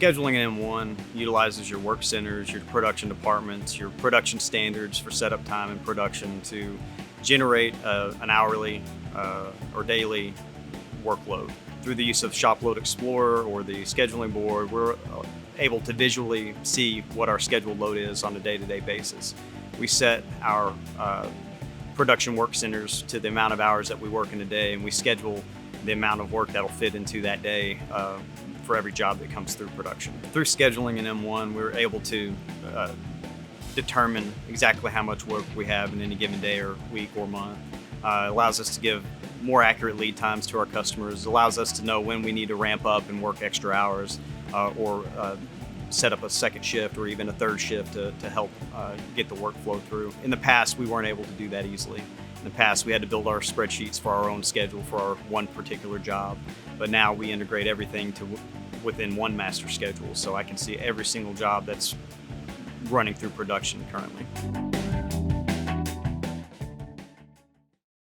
Scheduling in M1 utilizes your work centers, your production departments, your production standards for setup time and production to generate an hourly or daily workload. Through the use of ShopLoad Explorer or the scheduling board, we're able to visually see what our scheduled load is on a day-to-day basis. We set our production work centers to the amount of hours that we work in a day, and we schedule the amount of work that'll fit into that day for every job that comes through production. Through scheduling in M1, we're able to determine exactly how much work we have in any given day or week or month. It allows us to give more accurate lead times to our customers. It allows us to know when we need to ramp up and work extra hours or set up a second shift or even a third shift to help get the workflow through. In the past, we weren't able to do that easily. In the past, we had to build our spreadsheets for our own schedule for our one particular job, but now we integrate everything to within one master schedule, so I can see every single job that's running through production currently.